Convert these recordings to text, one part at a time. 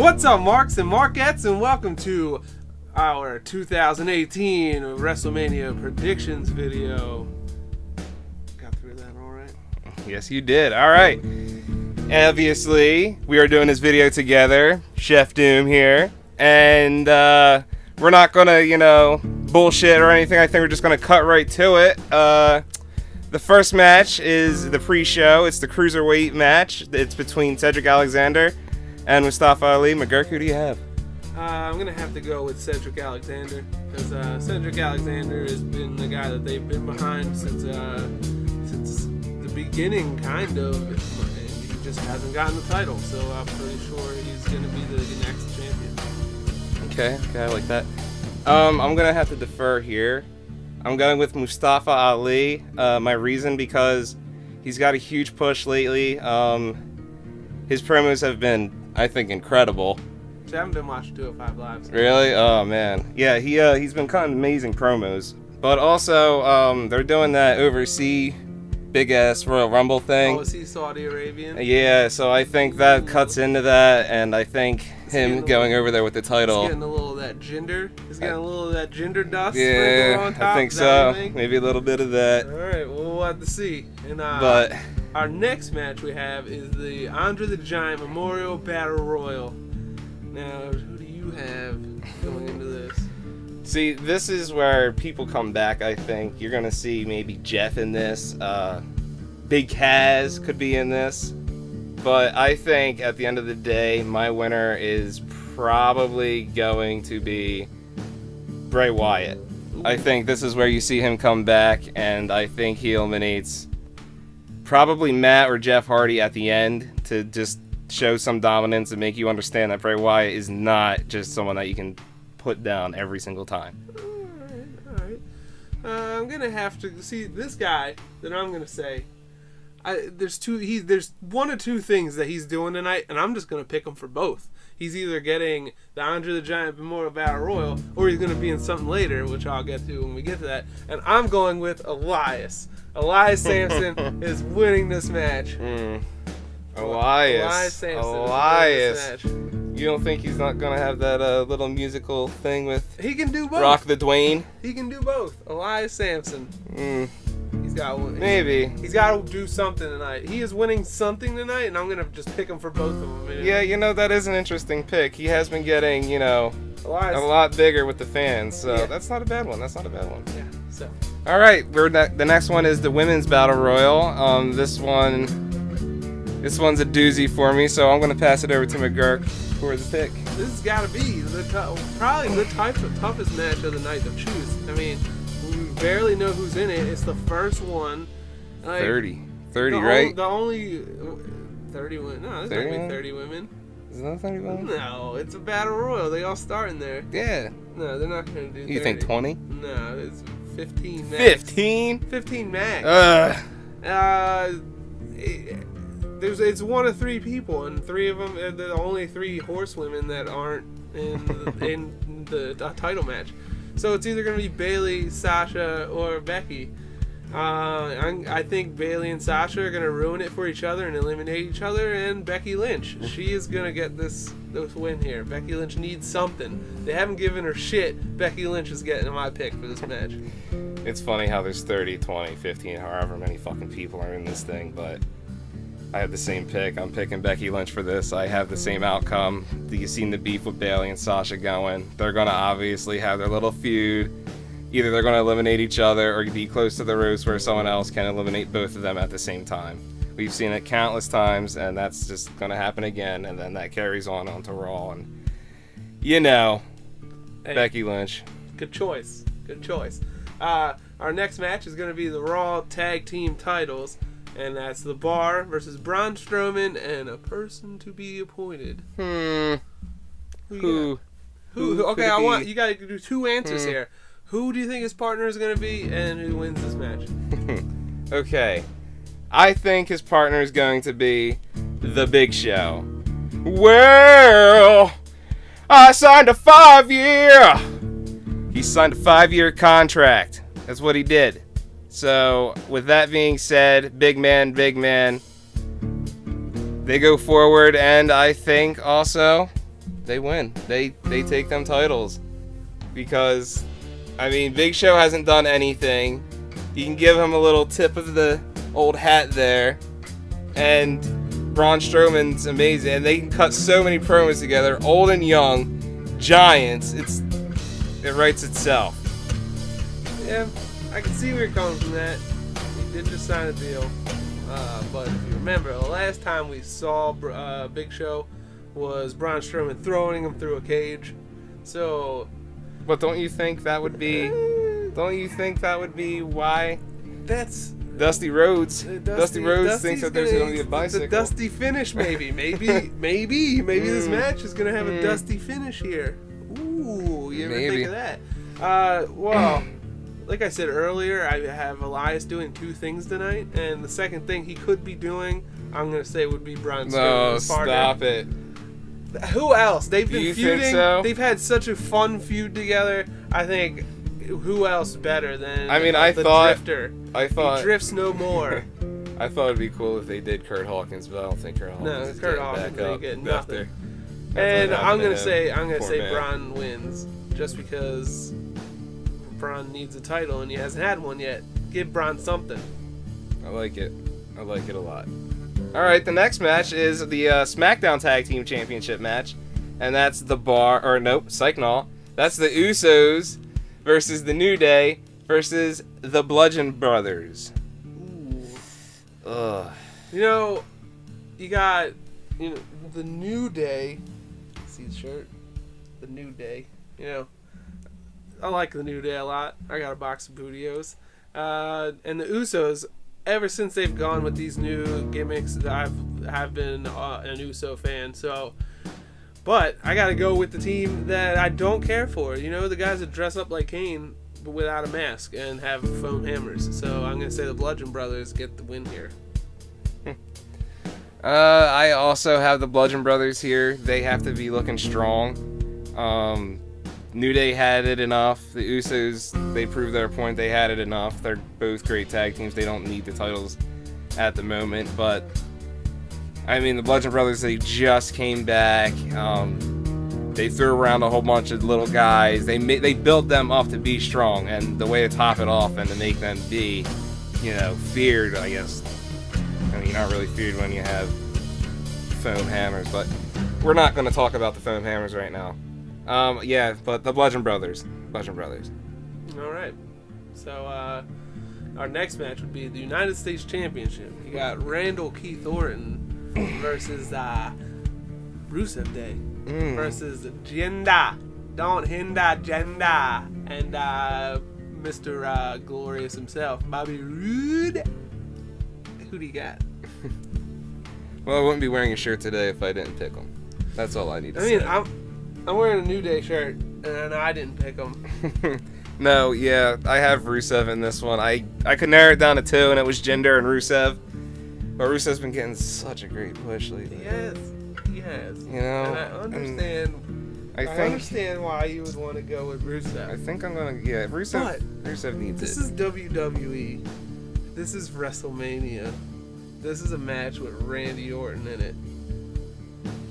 What's up, Marks and Markettes, and welcome to our 2018 Wrestlemania predictions video. Got through that all right? Yes, you did. All right. Obviously, we are doing this video together. Chef Doom here. And we're not going to, bullshit or anything. I think we're just going to cut right to it. The first match is the pre-show. It's the Cruiserweight match. It's between Cedric Alexander and Mustafa Ali. McGurk, who do you have? I'm going to have to go with Cedric Alexander, because Cedric Alexander has been the guy that they've been behind since the beginning, kind of. And he just hasn't gotten the title, so I'm pretty sure he's going to be the next champion. Okay, I like that. I'm going to have to defer here. I'm going with Mustafa Ali. My reason, because he's got a huge push lately. His promos have been, I think, incredible. I haven't been watching 205 Live. Really? Oh, man. Yeah, he's been cutting amazing promos. But also, they're doing that overseas big-ass Royal Rumble thing. Oh, is he Saudi Arabian? Yeah, so I think that cuts into that, and I think him going over there with the title. He's getting a little of that gender. He's getting a little of that gender dust. Yeah, on top. I think so. Maybe a little bit of that. All right, well, we'll have to see. And but our next match we have is the Andre the Giant Memorial Battle Royal. Now, who do you have going into this? See, this is where people come back, I think. You're going to see maybe Jeff in this. Big Kaz could be in this. But I think at the end of the day, my winner is probably going to be Bray Wyatt. I think this is where you see him come back, and I think he eliminates probably Matt or Jeff Hardy at the end to just show some dominance and make you understand that Bray Wyatt is not just someone that you can put down every single time. All right. I'm gonna have to see this guy that I'm gonna say. There's one or two things that he's doing tonight, and I'm just gonna pick him for both. He's either getting the Andre the Giant Memorial Battle Royal, or he's gonna be in something later, which I'll get to when we get to that. And I'm going with Elias. Elias Sampson is winning this match. Elias Sampson. Elias. You don't think he's not gonna have that little musical thing with? He can do both. Rock the Dwayne. He can do both. Elias Sampson. He's got one. Maybe. He's got to do something tonight. He is winning something tonight, and I'm gonna just pick him for both of them. Yeah, that is an interesting pick. He has been getting, Elias. a lot bigger with the fans, so yeah. That's not a bad one. Yeah. So. All right, the next one is the Women's Battle Royal. This one's a doozy for me, so I'm gonna pass it over to McGurk for the pick. This has got to be probably the toughest match of the night to choose. I mean, we barely know who's in it. It's the first one. 30, right? The only 30 women. No, there's not gonna be 30 women. Is that 30 women? No, it's a battle royal. They all start in there. Yeah. No, they're not gonna do 30. You think 20? No, it's 15 max. 15? 15 max. It's one of three people, and three of them are the only three horsewomen that aren't in the title match. So it's either going to be Bayley, Sasha, or Becky. I think Bayley and Sasha are going to ruin it for each other and eliminate each other, and Becky Lynch. She is going to get this win here. Becky Lynch needs something. They haven't given her shit. Becky Lynch is getting my pick for this match. It's funny how there's 30, 20, 15, however many fucking people are in this thing, but I have the same pick. I'm picking Becky Lynch for this. I have the same outcome. You've seen the beef with Bayley and Sasha going. They're going to obviously have their little feud. Either they're going to eliminate each other or be close to the ropes where someone else can eliminate both of them at the same time. We've seen it countless times, and that's just going to happen again, and then that carries onto Raw. And, hey, Becky Lynch. Good choice. Our next match is going to be the Raw Tag Team titles. And that's The Bar versus Braun Strowman and a person to be appointed. Who? Okay, you got to do two answers here. Who do you think his partner is going to be, and who wins this match? Okay, I think his partner is going to be The Big Show. Well, I signed a 5-year. He signed a 5-year contract. That's what he did. So, with that being said, big man, they go forward, and I think also they win. They take them titles. Because, I mean, Big Show hasn't done anything. You can give him a little tip of the old hat there. And Braun Strowman's amazing. And they can cut so many promos together. Old and young. Giants. It writes itself. Yeah, I can see where you're coming from that. He did just sign a deal. But if you remember, the last time we saw Big Show was Braun Strowman throwing him through a cage. So... But don't you think that would be why? That's Dusty Rhodes. Dusty Rhodes thinks that there's going to be a bicycle. The dusty finish, maybe. Maybe this match is going to have a dusty finish here. Ooh, you ever think of that? Well, like I said earlier, I have Elias doing 2 things tonight, and the second thing he could be doing, I'm going to say, would be Braun Strowman's partner. No, stop it. Who else? They've been feuding. Think so? They've had such a fun feud together. I think who else better than the Drifter? I thought he drifts no more. I thought it'd be cool if they did Kurt Hawkins, but I don't think Kurt Hawkins is Kurt getting Hawkins back ain't up getting after nothing. And I'm gonna say man. Braun wins just because Braun needs a title and he hasn't had one yet. Give Braun something. I like it a lot. Alright, the next match is the SmackDown Tag Team Championship match. And that's the Psych-Null. That's the Usos versus the New Day versus the Bludgeon Brothers. Ooh. Ugh. You got the New Day. See the shirt? The New Day. I like the New Day a lot. I got a box of Bootios. And the Usos, ever since they've gone with these new gimmicks, I have been an Uso fan. But I gotta go with the team that I don't care for. The guys that dress up like Kane but without a mask and have foam hammers. So I'm gonna say the Bludgeon Brothers get the win here. I also have the Bludgeon Brothers here. They have to be looking strong. New Day had it enough. The Usos, they proved their point. They had it enough. They're both great tag teams. They don't need the titles at the moment. But, I mean, the Bludgeon Brothers, they just came back. They threw around a whole bunch of little guys. They built them up to be strong. And the way to top it off and to make them be, feared, I guess. I mean, you're not really feared when you have foam hammers. But we're not going to talk about the foam hammers right now. But the Bludgeon Brothers. All right. So, our next match would be the United States Championship. You got Randall Keith Orton versus Rusev Day versus Jinder. Don't hinder Jinder. And Mr. Glorious himself, Bobby Roode. Who do you got? Well, I wouldn't be wearing a shirt today if I didn't pick them. That's all I need to say. I'm wearing a New Day shirt, and I didn't pick them. No, yeah, I have Rusev in this one. I could narrow it down to 2, and it was Jinder and Rusev. But Rusev's been getting such a great push lately. He has. And I I understand why you would want to go with Rusev. I think I'm gonna. Yeah, Rusev needs this it. This is WWE. This is WrestleMania. This is a match with Randy Orton in it.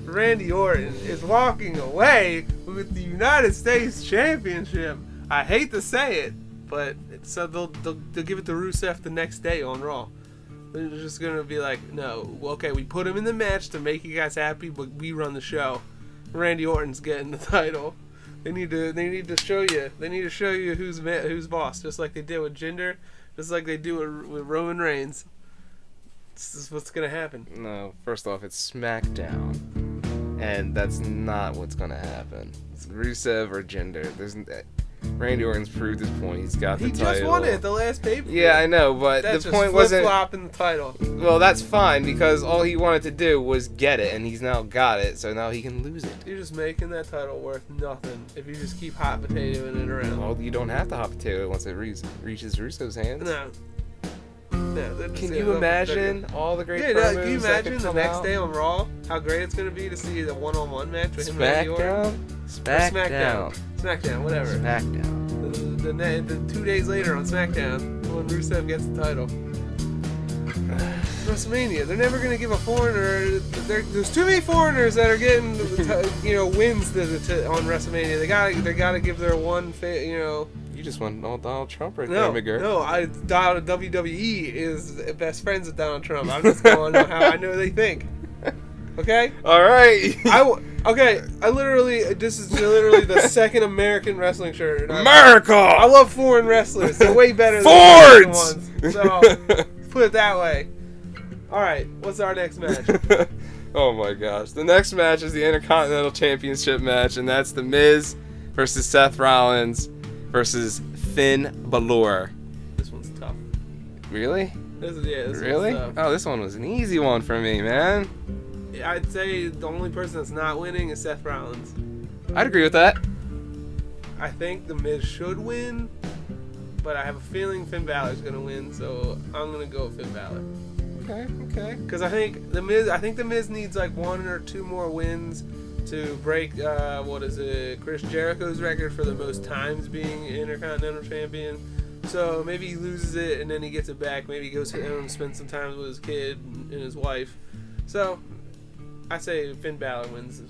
Randy Orton is walking away with the United States Championship. I hate to say it, but so they'll give it to Rusev the next day on Raw. They're just gonna be like, no, okay, we put him in the match to make you guys happy, but we run the show. Randy Orton's getting the title. They need to show you. They need to show you who's boss, just like they did with Jinder, just like they do with Roman Reigns. This is what's gonna happen. No, first off, it's SmackDown, and that's not what's gonna happen. It's Rusev or Jinder. Randy Orton's proved his point. He's got the title. He just won it at the last pay-per-view. Yeah, I know, but that's the point wasn't flip-flopping the title. Well, that's fine because all he wanted to do was get it, and he's now got it, so now he can lose it. You're just making that title worth nothing if you just keep hot potatoing it around. Well, you don't have to hot potato it once it reaches Russo's hands. No. Can you imagine all the great promos can you imagine the next out? day on Raw how great it's going to be to see the one-on-one match with him and Randy Orton? SmackDown, whatever. SmackDown. The 2 days later on SmackDown when Rusev gets the title. WrestleMania. They're never gonna give a foreigner. There's too many foreigners that are getting wins on WrestleMania. They gotta give their one. You just want Donald Trump right No, there, McGirt. no. WWE is best friends with Donald Trump. I'm just going on how I know they think. Okay. All right. This is literally the second American wrestling shirt. America. I love foreign wrestlers. They're way better than the American ones. So put it that way. All right. What's our next match? Oh my gosh. The next match is the Intercontinental Championship match, and that's The Miz versus Seth Rollins versus Finn Balor. This one's tough. Really? This Really? one's tough. Oh, this one was an easy one for me, man. I'd say the only person that's not winning is Seth Rollins. I'd agree with that. I think The Miz should win, but I have a feeling Finn Balor's gonna win, so I'm gonna go with Finn Balor. Okay. Because I think the Miz needs like 1 or 2 more wins to break Chris Jericho's record for the most times being Intercontinental Champion. So maybe he loses it and then he gets it back. Maybe he goes home, spends some time with his kid and his wife. So I say Finn Balor wins it.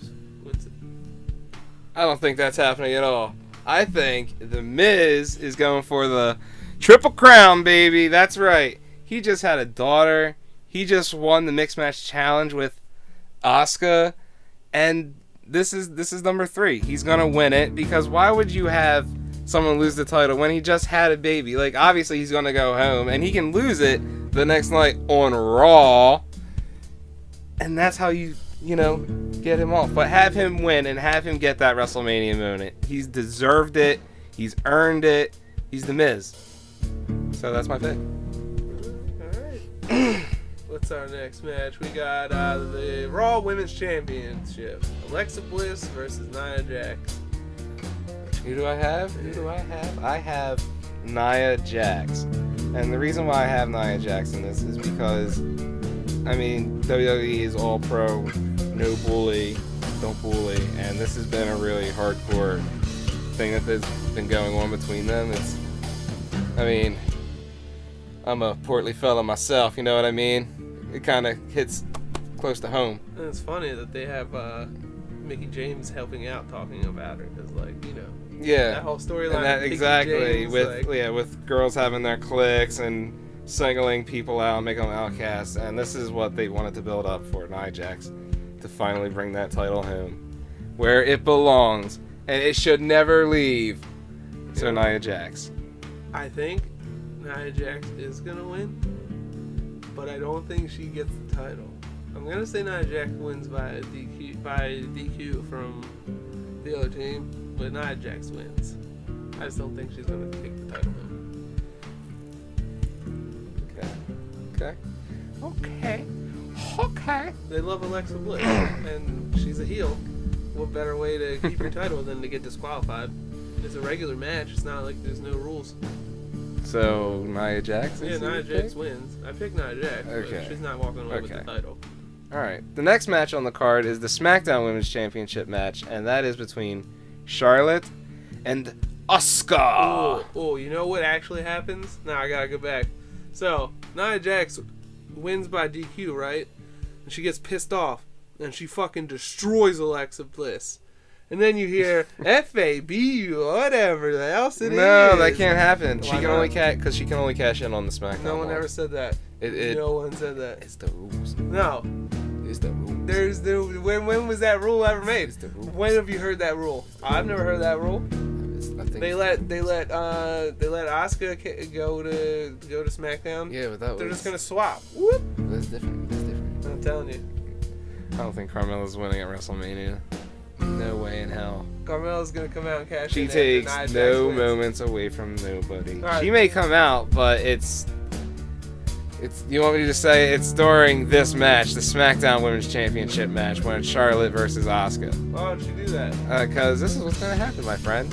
I don't think that's happening at all. I think The Miz is going for the Triple Crown, baby. That's right. He just had a daughter. He just won the Mixed Match Challenge with Asuka. And this is number 3. He's going to win it, because why would you have someone lose the title when he just had a baby? Like, obviously he's going to go home, and he can lose it the next night on Raw. And that's how you get him off. But have him win and have him get that WrestleMania moment. He's deserved it. He's earned it. He's The Miz. So that's my pick. Alright. What's our next match? We got the Raw Women's Championship. Alexa Bliss versus Nia Jax. Who do I have? I have Nia Jax. And the reason why I have Nia Jax in this is because, WWE is all pro, no bully, don't bully, and this has been a really hardcore thing that has been going on between them. I'm a portly fella myself, you know what I mean? It kind of hits close to home. And it's funny that they have Mickie James helping out, talking about her, because that whole storyline. That exactly with girls having their cliques and singling people out, making them outcasts, and this is what they wanted to build up for Nia Jax, to finally bring that title home where it belongs, and it should never leave. So Nia Jax. I think Nia Jax is gonna win, but I don't think she gets the title. I'm gonna say Nia Jax wins by DQ from the other team, but Nia Jax wins. I just don't think she's gonna take the title home. Okay. They love Alexa Bliss, and she's a heel. What better way to keep your title than to get disqualified? It's a regular match. It's not like there's no rules. So Nia Jax? Yeah, Nia Jax wins. I picked Nia Jax, but she's not walking away with the title. Alright. The next match on the card is the SmackDown Women's Championship match, and that is between Charlotte and Asuka. Oh, you know what actually happens? Now I gotta go back. So, Nia Jax wins by DQ, right? And she gets pissed off, and she fucking destroys Alexa Bliss. And then you hear FAB, whatever the else it is. No, that can't happen. Why She can not? only because she can only cash in on the SmackDown. No one ever said that. No one said that. It's the rules. No. It's the rules. When was that rule ever made? It's the rules. When have you heard that rule? I've never heard that rule. They let Asuka go to SmackDown. Yeah, but they're just gonna swap. Whoop. That's different. I'm telling you. I don't think Carmella's winning at WrestleMania. No way in hell. Carmella's gonna come out and cash in. She takes no moments away from nobody. Right. She may come out, but it's. You want me to just say it's during this match, the SmackDown Women's Championship match, when it's Charlotte versus Asuka. Why would you do that? Because this is what's gonna happen, my friend.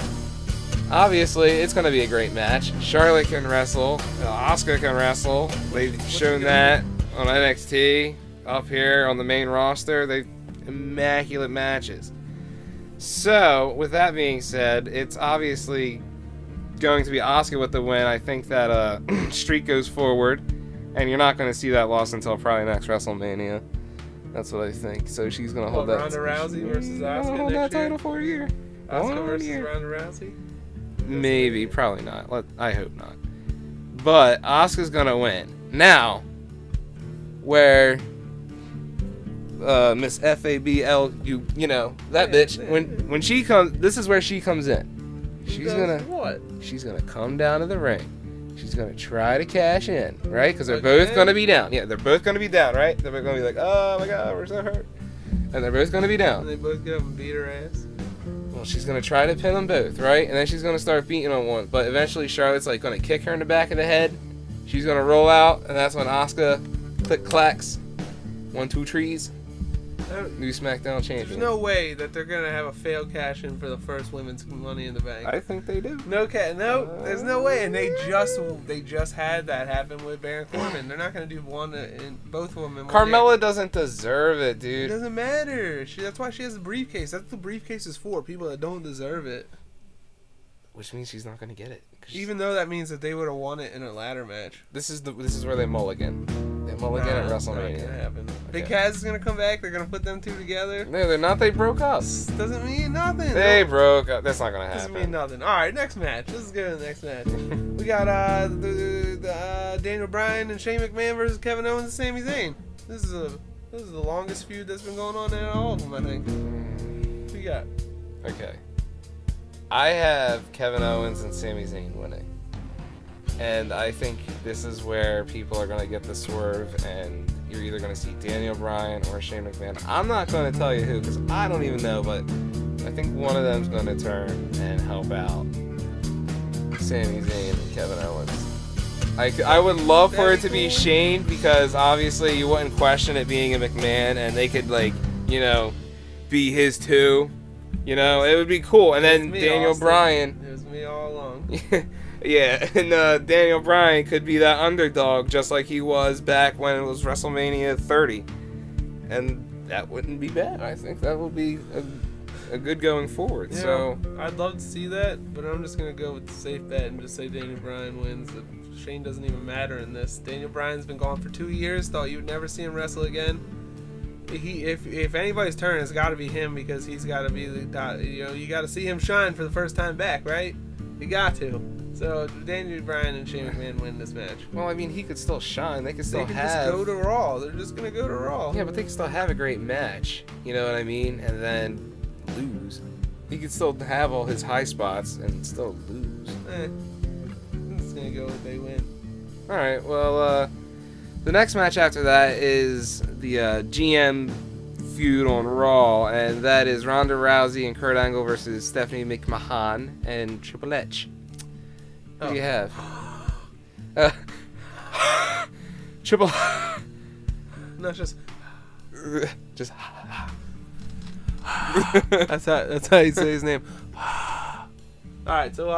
Obviously, it's going to be a great match. Charlotte can wrestle. Asuka can wrestle. They've shown that on NXT. Up here on the main roster, they've immaculate matches. So, with that being said, it's obviously going to be Asuka with the win. I think that streak goes forward. And you're not going to see that loss until probably next WrestleMania. That's what I think. So she's going to hold that. Ronda Rousey versus Asuka hold next that year? title for a year. Asuka versus Ronda Rousey? Maybe, probably not. I hope not. But Asuka's going to win. Now, where Miss FABL, you know, that bitch, when she comes, this is where she comes in. She's gonna come down to the ring. She's gonna try to cash in, right? Because they're both gonna be down. Yeah, they're both gonna be down, right? They're both gonna be like, oh my god, we're so hurt. And they're both gonna be down. And they both get up and beat her ass. Well, she's gonna try to pin them both, right? And then she's gonna start beating on one. But eventually Charlotte's like gonna kick her in the back of the head. She's gonna roll out, and that's when Asuka click clacks. 1, 2 trees. New SmackDown champion. There's no way that they're gonna have a failed cash in for the first women's Money in the Bank. I think they do. No, there's no way. And they just had that happen with Baron Corbin. They're not gonna do one in both of them. In Carmella doesn't deserve it, dude. It doesn't matter. That's why she has a briefcase. That's what the briefcase is for. People that don't deserve it. Which means she's not gonna get it. Even though that means that they would have won it in a ladder match. This is where they mulligan. They mulligan at WrestleMania. Not gonna happen. Okay. Big Cass is gonna come back. They're gonna put them two together. No, they're not. They broke up. Doesn't mean nothing. They broke up. That's not gonna happen. Doesn't mean nothing. All right, next match. Let's go to the next match. We got Daniel Bryan and Shane McMahon versus Kevin Owens and Sami Zayn. This is the longest feud that's been going on in all of them, I think. What you got? Okay. I have Kevin Owens and Sami Zayn winning. And I think this is where people are going to get the swerve, and you're either going to see Daniel Bryan or Shane McMahon. I'm not going to tell you who, because I don't even know, but I think one of them's going to turn and help out Sami Zayn and Kevin Owens. I would love for it to be Shane, because obviously you wouldn't question it being a McMahon, and they could, like, you know, be his too. You know, it would be cool. And then Daniel Bryan. It was me all along. Yeah, and Daniel Bryan could be that underdog just like he was back when it was WrestleMania 30. And that wouldn't be bad. I think that would be a good going forward. Yeah, so I'd love to see that, but I'm just going to go with the safe bet and just say Daniel Bryan wins. Shane doesn't even matter in this. Daniel Bryan's been gone for 2 years. Thought you would never see him wrestle again. If anybody's turn, it's got to be him, because he's got to be the, you know, you got to see him shine for the first time back, right? You got to. So Daniel Bryan and Shane McMahon win this match. well, I mean, he could still shine. They could still They can have. just go to Raw. They're just gonna go to Raw. Yeah, but they could still have a great match. You know what I mean? And then lose. He could still have all his high spots and still lose. I'm just gonna go with they win. All right. Well, the next match after that is the GM feud on Raw, and that is Ronda Rousey and Kurt Angle versus Stephanie McMahon and Triple H. What do you have? Triple. Not just. Just. That's how you say his name. All right, so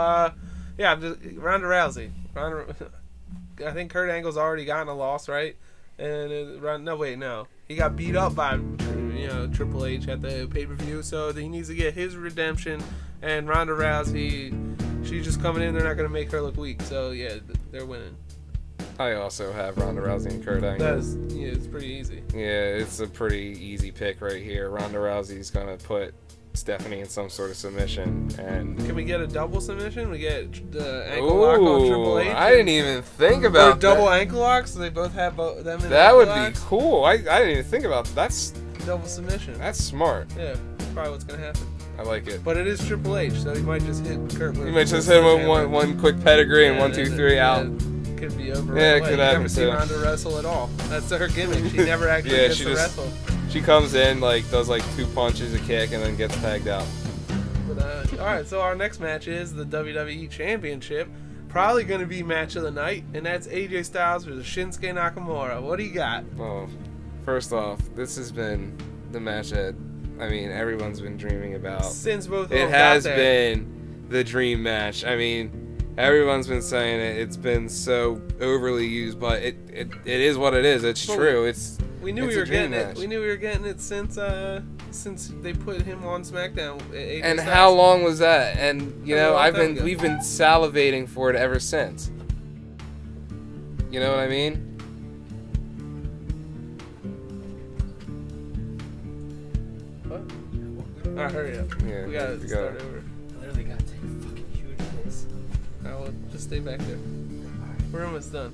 yeah, Ronda Rousey. I think Kurt Angle's already gotten a loss, right? And no, he got beat up by Triple H at the pay-per-view, so he needs to get his redemption. And Ronda Rousey, she's just coming in. They're not gonna make her look weak, so yeah, they're winning. I also have Ronda Rousey and Kurt Angle. It's pretty easy. Yeah, it's a pretty easy pick right here. Ronda Rousey's gonna put Stephanie in some sort of submission, and can we get a double submission? We get the ankle lock on Triple H. I didn't even think about double that. ankle lock, so they both have them in that would locks. be cool. I didn't even think about that. That's double submission. That's smart. Yeah, probably what's gonna happen. I like it. But it is Triple H, so he might just hit Kurt. You might just hit him with one quick pedigree and 1, 2, 3 out. Could be over. Yeah, right it could away. happen Never seen too. Ronda wrestle at all. That's her gimmick. She never actually gets to wrestle. She comes in, like, does like 2 punches, a kick, and then gets tagged out. But all right, so our next match is the WWE Championship. Probably going to be match of the night, and that's AJ Styles versus Shinsuke Nakamura. What do you got? Oh, first off, this has been the match that, I mean, everyone's been dreaming about. Since both of it them has got there. been the dream match. I mean, everyone's been saying it. It's been so overly used, but it is what it is. It's true. We knew we were getting it. We knew we were getting it since they put him on SmackDown. And how long was that? And you know, we've been salivating for it ever since. You know what I mean? Alright, hurry up. Yeah, We gotta start over. I literally gotta take a fucking huge piss. Alright, well, just stay back there. We're almost done.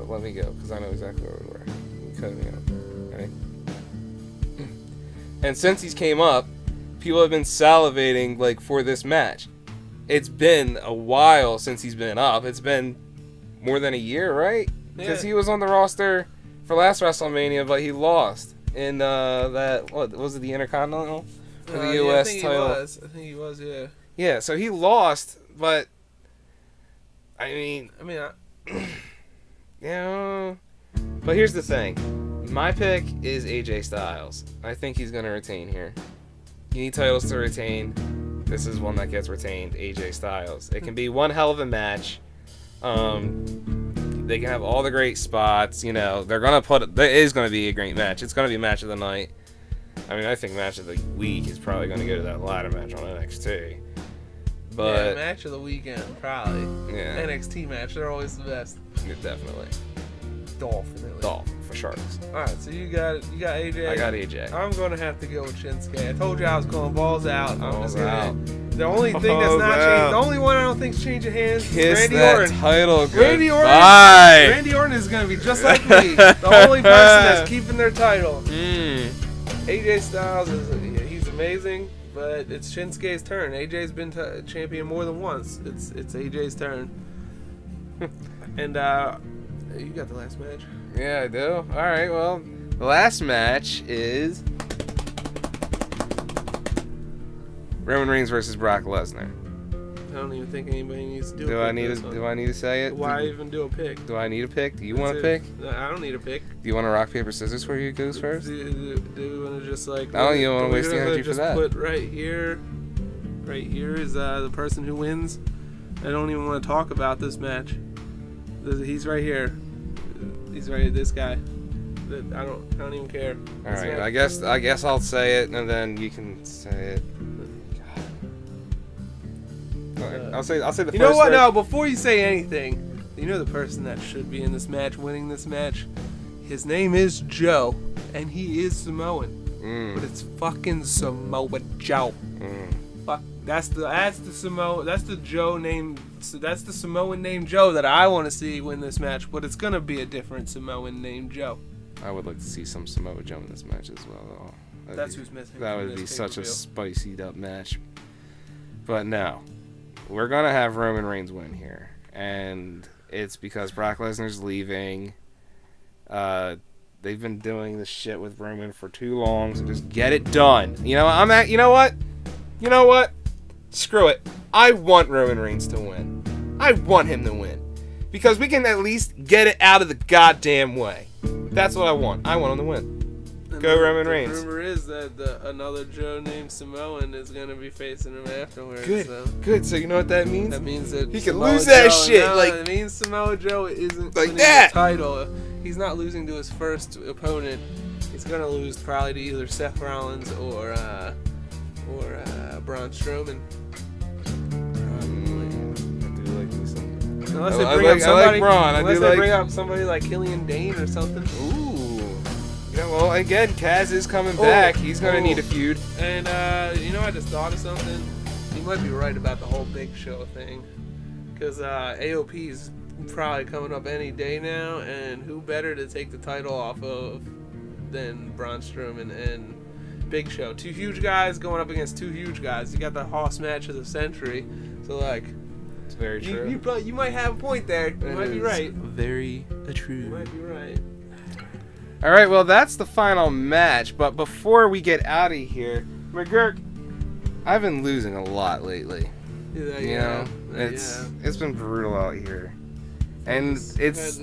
Let me go, because I know exactly where we were. You cut me out. Ready? And since he's came up, people have been salivating, like, for this match. It's been a while since he's been up. It's been more than a year, right? Because he was on the roster for last WrestleMania, but he lost in that, what was it, the Intercontinental? Or the U.S. title? I think he was, yeah. Yeah, so he lost, but, I mean, yeah, but here's the thing. My pick is AJ Styles. I think he's going to retain here. You need titles to retain. This is one that gets retained, AJ Styles. It can be one hell of a match. They can have all the great spots. You know, they're going to put... There is going to be a great match. It's going to be match of the night. I mean, I think match of the week is probably going to go to that ladder match on NXT. But, yeah, match of the weekend, probably. Yeah. NXT match, they're always the best. Yeah, definitely. Definitely. For sharks. Alright, so you got AJ. I got AJ. I'm gonna have to go with Shinsuke. I told you I was going balls out. Balls out. The only thing that's not changed, the only one I don't think's changing hands is Kiss Randy that Orton. title Randy Orton. goodbye. Randy Orton is gonna be just like me, the only person that's keeping their title. AJ Styles he's amazing, but it's Shinsuke's turn. AJ's been champion more than once. It's AJ's turn. And you got the last match. Yeah, I do. All right, well, the last match is Roman Reigns versus Brock Lesnar. I don't even think anybody needs to do. Do I need to say it? Why even do a pick? Do I need a pick? Do you want to pick? No, I don't need a pick. Do you want to rock paper scissors for you goes first? Do we want to just like? I don't even want to waste the energy for that. Put right here is the person who wins. I don't even want to talk about this match. He's right here. He's right. This guy. I don't even care. All right. I guess I'll say it, and then you can say it. I'll say the first. You know what? No, before you say anything, you know the person that should be in this match, winning this match. His name is Joe, and he is Samoan, but it's fucking Samoa Joe. Fuck, that's the Joe name. So that's the Samoan named Joe that I want to see win this match, but it's gonna be a different Samoan named Joe. I would like to see some Samoa Joe in this match as well. That's who's missing. That would be such a spiced up match. But no. We're going to have Roman Reigns win here. And it's because Brock Lesnar's leaving. They've been doing this shit with Roman for too long, so just get it done. You know what? Screw it. I want Roman Reigns to win. I want him to win. Because we can at least get it out of the goddamn way. That's what I want. I want him to win. Go Roman Reigns. The rumor is that another Joe named Samoan is going to be facing him afterwards. Good. So you know what that means? That means that he can lose that shit. No, like it means Samoa Joe isn't like winning that. the title. He's not losing to his first opponent. He's going to lose probably to either Seth Rollins or Braun Strowman. Unless they bring up somebody like Killian Dane or something. Ooh. Yeah, well, again, Kaz is coming back. He's going to need a feud. And, I just thought of something. You might be right about the whole Big Show thing. Because AOP's probably coming up any day now. And who better to take the title off of than Braun Strowman and Big Show? Two huge guys going up against two huge guys. You got the Hoss match of the century. So, like... It's very true. You might have a point there. You might be right. Very true. You might be right. All right, well, that's the final match. But before we get out of here, McGurk, I've been losing a lot lately. It's been brutal out here, and it's.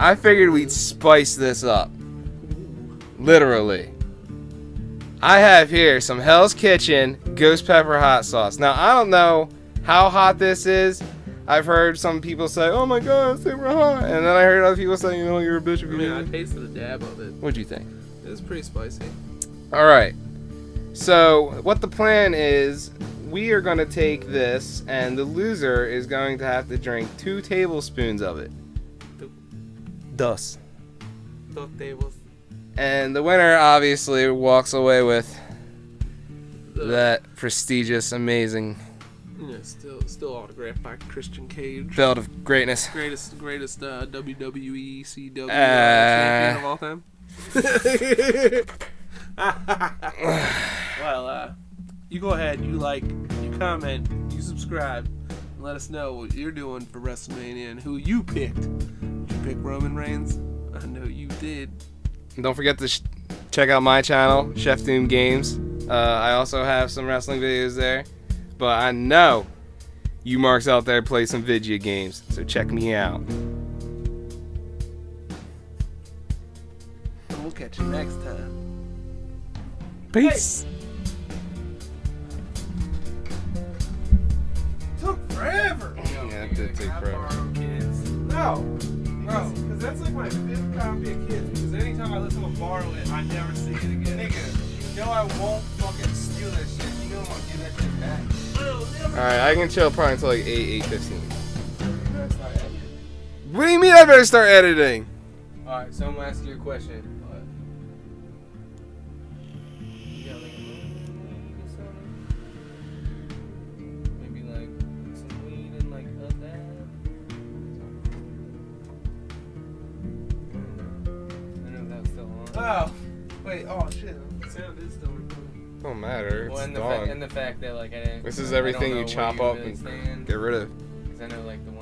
I figured we'd spice this up. Literally. I have here some Hell's Kitchen Ghost Pepper Hot Sauce. Now I don't know how hot this is. I've heard some people say, "Oh my God, it's super hot," and then I heard other people say, "You're a bitch if you do." I tasted a dab of it. What'd you think? It was pretty spicy. All right. So what the plan is, we are going to take this, and the loser is going to have to drink 2 tablespoons of it. Thus. Talk tables. And the winner obviously walks away with that prestigious, amazing Yeah, still autographed by Christian Cage. belt of greatness. Greatest WWE CW champion of all time. Well, you go ahead, you like, you comment, you subscribe, and let us know what you're doing for WrestleMania and who you picked. Did you pick Roman Reigns? I know you did. And don't forget to check out my channel, Chef Doom Games. I also have some wrestling videos there. But I know you marks out there play some video games, so check me out. And we'll catch you next time. Peace. Took forever. Yeah, it did take forever. No, bro, because that's like my 5th copy of Kids. Because anytime I listen to borrow it, I never see it again. Nigga, you know I won't fucking steal that shit. You know I'm gonna give that shit back. Alright, I can chill probably until like 8:15. What do you mean I better start editing? Alright, so I'm gonna ask you a question. You got like a movie or something? Maybe like some weed and like a dab? I don't know if that was still on. Oh, wait, oh shit. The sound is still recording. Don't matter, it's Well, and gone. the fact that like I didn't. This is I don't everything know you where chop you up really and stand, get rid of. 'cause I know like the